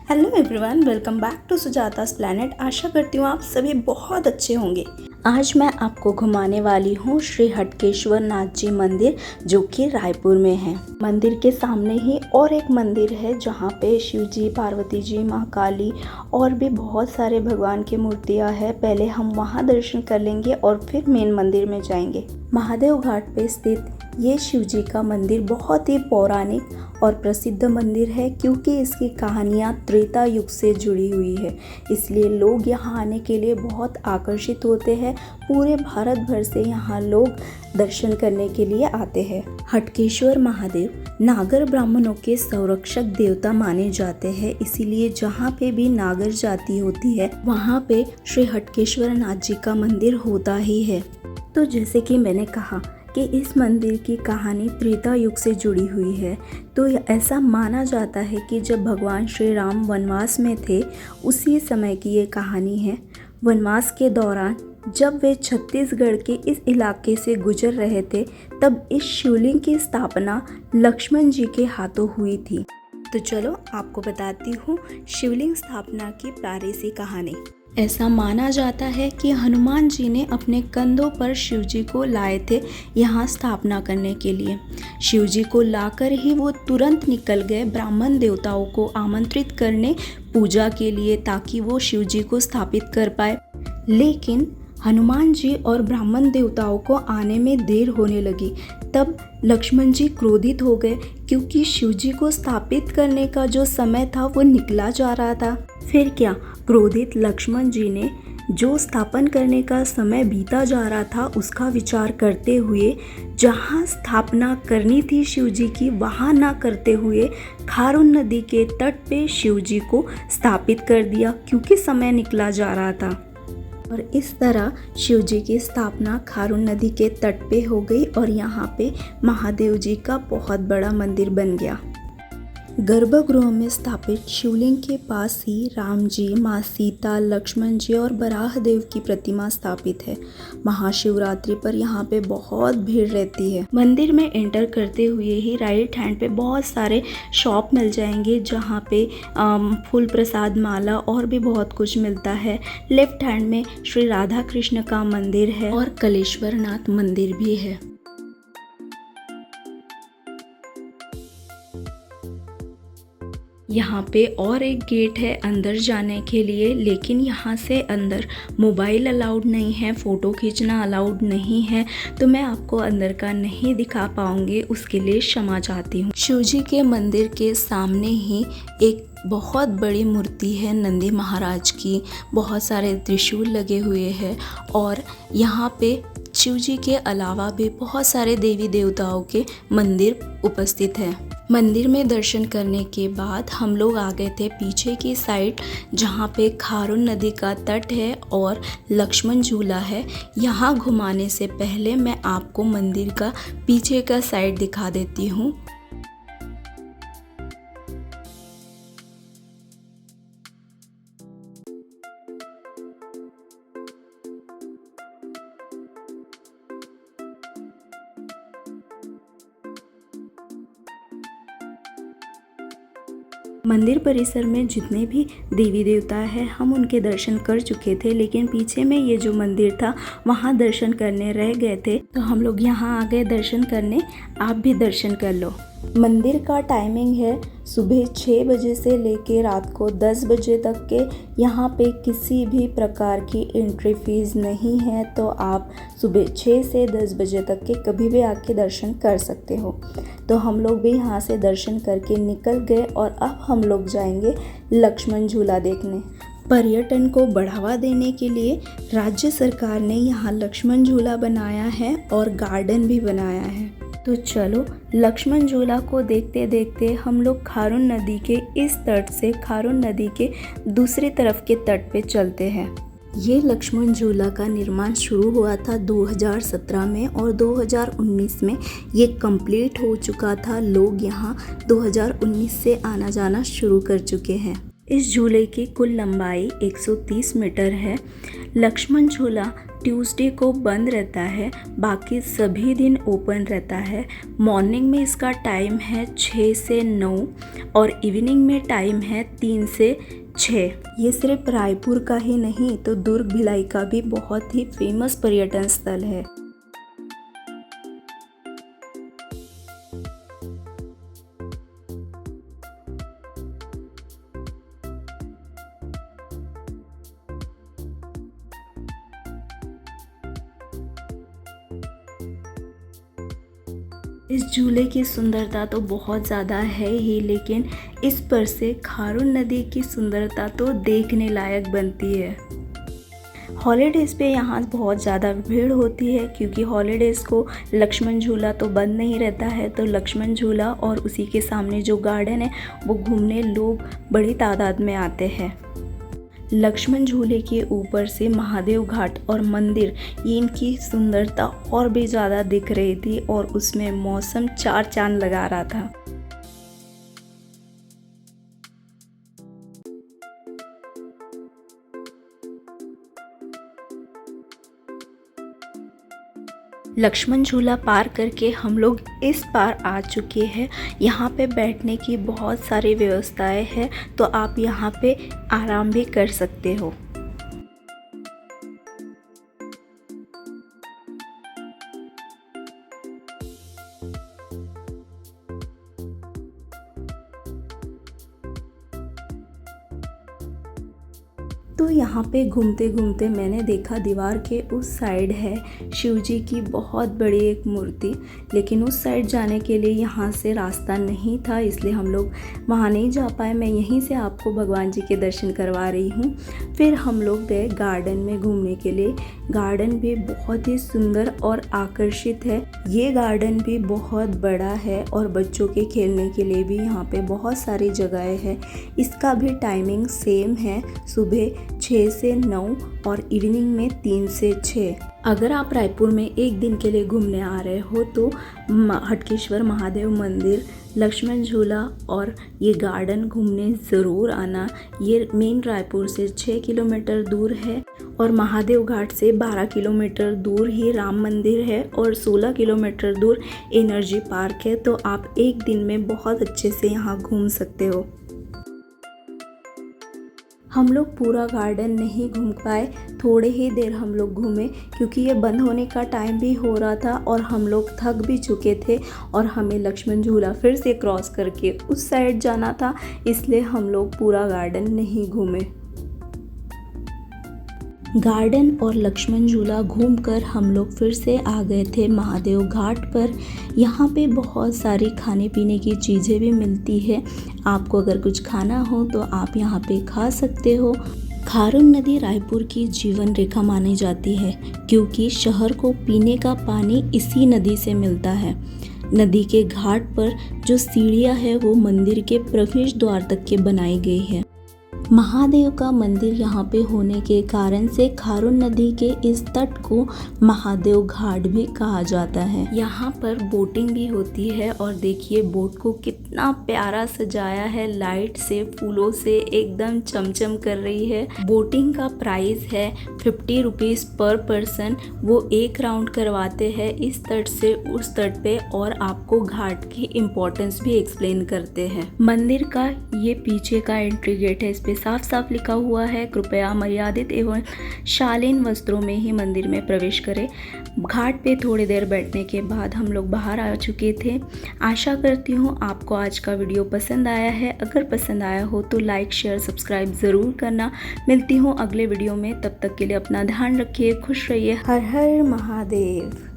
Hello everyone, welcome back to Sujata's planet. आशा करती हूँ आप सभी बहुत अच्छे होंगे। आज मैं आपको घुमाने वाली हूँ श्री हटकेश्वर नाथ जी मंदिर, जो कि रायपुर में है। मंदिर के सामने ही और एक मंदिर है जहाँ पे शिव जी, पार्वती जी, माँ काली और भी बहुत सारे भगवान की मूर्तियाँ हैं। पहले हम वहाँ दर्शन कर लेंगे और फिर मेन मंदिर में जाएंगे। महादेव घाट पे स्थित ये शिव जी का मंदिर बहुत ही पौराणिक और प्रसिद्ध मंदिर है, क्योंकि इसकी कहानियाँ त्रेता युग से जुड़ी हुई है। इसलिए लोग यहाँ आने के लिए बहुत आकर्षित होते हैं। पूरे भारत भर से यहाँ लोग दर्शन करने के लिए आते हैं। हटकेश्वर महादेव नागर ब्राह्मणों के संरक्षक देवता माने जाते हैं, इसीलिए जहाँ पे भी नागर जाति होती है वहाँ पे श्री हटकेश्वर नाथ जी का मंदिर होता ही है। तो जैसे कि मैंने कहा कि इस मंदिर की कहानी त्रेता युग से जुड़ी हुई है। तो ऐसा माना जाता है कि जब भगवान श्री राम वनवास में थे, उसी समय की ये कहानी है। वनवास के दौरान जब वे छत्तीसगढ़ के इस इलाके से गुजर रहे थे, तब इस शिवलिंग की स्थापना लक्ष्मण जी के हाथों हुई थी। तो चलो आपको बताती हूँ शिवलिंग स्थापना की प्यारी सी कहानी। ऐसा माना जाता है कि हनुमान जी ने अपने कंधों पर शिव जी को लाए थे यहाँ स्थापना करने के लिए। शिव जी को लाकर ही वो तुरंत निकल गए ब्राह्मण देवताओं को आमंत्रित करने पूजा के लिए, ताकि वो शिव जी को स्थापित कर पाए। लेकिन हनुमान जी और ब्राह्मण देवताओं को आने में देर होने लगी। तब लक्ष्मण जी क्रोधित हो गए, क्योंकि शिव जी को स्थापित करने का जो समय था वो निकला जा रहा था। फिर क्या, क्रोधित लक्ष्मण जी ने जो स्थापन करने का समय बीता जा रहा था उसका विचार करते हुए जहाँ स्थापना करनी थी शिव जी की, वहाँ ना करते हुए खारून नदी के तट पे शिव जी को स्थापित कर दिया, क्योंकि समय निकला जा रहा था। और इस तरह शिव जी की स्थापना खारून नदी के तट पे हो गई और यहाँ पे महादेव जी का बहुत बड़ा मंदिर बन गया। गर्भगृह में स्थापित शिवलिंग के पास ही राम जी, माँ सीता, लक्ष्मण जी और बराह देव की प्रतिमा स्थापित है। महाशिवरात्रि पर यहाँ पे बहुत भीड़ रहती है। मंदिर में एंटर करते हुए ही राइट हैंड पे बहुत सारे शॉप मिल जाएंगे, जहाँ पे फूल प्रसाद, माला और भी बहुत कुछ मिलता है। लेफ्ट हैंड में श्री राधा कृष्ण का मंदिर है और कलेश्वर नाथ मंदिर भी है। यहाँ पे और एक गेट है अंदर जाने के लिए, लेकिन यहाँ से अंदर मोबाइल अलाउड नहीं है, फ़ोटो खींचना अलाउड नहीं है, तो मैं आपको अंदर का नहीं दिखा पाऊँगी, उसके लिए क्षमा चाहती हूँ। शिव जी के मंदिर के सामने ही एक बहुत बड़ी मूर्ति है नंदी महाराज की। बहुत सारे त्रिशूल लगे हुए हैं और यहाँ पे शिव जी के अलावा भी बहुत सारे देवी देवताओं के मंदिर उपस्थित है। मंदिर में दर्शन करने के बाद हम लोग आ गए थे पीछे की साइड, जहाँ पे खारून नदी का तट है और लक्ष्मण झूला है। यहाँ घुमाने से पहले मैं आपको मंदिर का पीछे का साइड दिखा देती हूँ। मंदिर परिसर में जितने भी देवी देवता हैं हम उनके दर्शन कर चुके थे, लेकिन पीछे में ये जो मंदिर था वहाँ दर्शन करने रह गए थे, तो हम लोग यहाँ आ गए दर्शन करने। आप भी दर्शन कर लो। मंदिर का टाइमिंग है सुबह 6 बजे से लेके रात को 10 बजे तक के। यहाँ पे किसी भी प्रकार की एंट्री फीस नहीं है, तो आप सुबह 6 से 10 बजे तक के कभी भी आके दर्शन कर सकते हो। तो हम लोग भी यहाँ से दर्शन करके निकल गए और अब हम लोग जाएंगे लक्ष्मण झूला देखने। पर्यटन को बढ़ावा देने के लिए राज्य सरकार ने यहाँ लक्ष्मण झूला बनाया है और गार्डन भी बनाया है। तो चलो लक्ष्मण झूला को देखते देखते हम लोग खारून नदी के इस तट से खारून नदी के दूसरी तरफ के तट पे चलते हैं। ये लक्ष्मण झूला का निर्माण शुरू हुआ था 2017 में और 2019 में ये कंप्लीट हो चुका था। लोग यहाँ 2019 से आना जाना शुरू कर चुके हैं। इस झूले की कुल लंबाई 130 मीटर है। लक्ष्मण झूला ट्यूसडे को बंद रहता है, बाकी सभी दिन ओपन रहता है। मॉर्निंग में इसका टाइम है 6 से 9 और इवनिंग में टाइम है 3 से 6। ये सिर्फ रायपुर का ही नहीं तो दुर्ग भिलाई का भी बहुत ही फेमस पर्यटन स्थल है। इस झूले की सुंदरता तो बहुत ज़्यादा है ही, लेकिन इस पर से खारून नदी की सुंदरता तो देखने लायक बनती है। हॉलीडेज़ पे यहाँ बहुत ज़्यादा भीड़ होती है क्योंकि हॉलीडेज़ को लक्ष्मण झूला तो बंद नहीं रहता है, तो लक्ष्मण झूला और उसी के सामने जो गार्डन है वो घूमने लोग बड़ी तादाद में आते हैं। लक्ष्मण झूले के ऊपर से महादेव घाट और मंदिर, इनकी सुंदरता और भी ज़्यादा दिख रही थी और उसमें मौसम चार चांद लगा रहा था। लक्ष्मण झूला पार करके हम लोग इस पार आ चुके हैं। यहाँ पे बैठने की बहुत सारी व्यवस्थाएं हैं, तो आप यहाँ पे आराम भी कर सकते हो। तो यहाँ पे घूमते घूमते मैंने देखा दीवार के उस साइड है शिव जी की बहुत बड़ी एक मूर्ति, लेकिन उस साइड जाने के लिए यहाँ से रास्ता नहीं था, इसलिए हम लोग वहाँ नहीं जा पाए। मैं यहीं से आपको भगवान जी के दर्शन करवा रही हूँ। फिर हम लोग गए गार्डन में घूमने के लिए। गार्डन भी बहुत ही सुंदर और आकर्षित है। ये गार्डन भी बहुत बड़ा है और बच्चों के खेलने के लिए भी यहाँ पे बहुत सारी जगहें हैं। इसका भी टाइमिंग सेम है, सुबह 6 से 9 और इवनिंग में 3 से 6। अगर आप रायपुर में एक दिन के लिए घूमने आ रहे हो तो हटकेश्वर महादेव मंदिर, लक्ष्मण झूला और ये गार्डन घूमने ज़रूर आना। ये मेन रायपुर से 6 किलोमीटर दूर है और महादेव घाट से 12 किलोमीटर दूर ही राम मंदिर है और 16 किलोमीटर दूर एनर्जी पार्क है। तो आप एक दिन में बहुत अच्छे से यहाँ घूम सकते हो। हम लोग पूरा गार्डन नहीं घूम पाए, थोड़े ही देर हम लोग घूमे क्योंकि ये बंद होने का टाइम भी हो रहा था और हम लोग थक भी चुके थे और हमें लक्ष्मण झूला फिर से क्रॉस करके उस साइड जाना था, इसलिए हम लोग पूरा गार्डन नहीं घूमे। गार्डन और लक्ष्मण झूला घूमकर हम लोग फिर से आ गए थे महादेव घाट पर। यहाँ पे बहुत सारी खाने पीने की चीज़ें भी मिलती है। आपको अगर कुछ खाना हो तो आप यहाँ पे खा सकते हो। खारून नदी रायपुर की जीवन रेखा मानी जाती है क्योंकि शहर को पीने का पानी इसी नदी से मिलता है। नदी के घाट पर जो सीढ़ियाँ है वो मंदिर के प्रवेश द्वार तक के बनाई गई है। महादेव का मंदिर यहाँ पे होने के कारण से खारून नदी के इस तट को महादेव घाट भी कहा जाता है। यहाँ पर बोटिंग भी होती है और देखिए बोट को कितना प्यारा सजाया है, लाइट से, फूलों से एकदम चमचम कर रही है। बोटिंग का प्राइस है 50 रुपीज़ पर पर्सन। वो एक राउंड करवाते हैं इस तट से उस तट पे और आपको घाट की इम्पोर्टेंस भी एक्सप्लेन करते हैं। मंदिर का ये पीछे का एंट्री गेट है, इस पे साफ साफ लिखा हुआ है कृपया मर्यादित एवं शालीन वस्त्रों में ही मंदिर में प्रवेश करें। घाट पे थोड़ी देर बैठने के बाद हम लोग बाहर आ चुके थे। आशा करती हूँ आपको आज का वीडियो पसंद आया है। अगर पसंद आया हो तो लाइक शेयर सब्सक्राइब ज़रूर करना। मिलती हूँ अगले वीडियो में, तब तक के लिए अपना ध्यान रखिए, खुश रहिए। हर हर महादेव।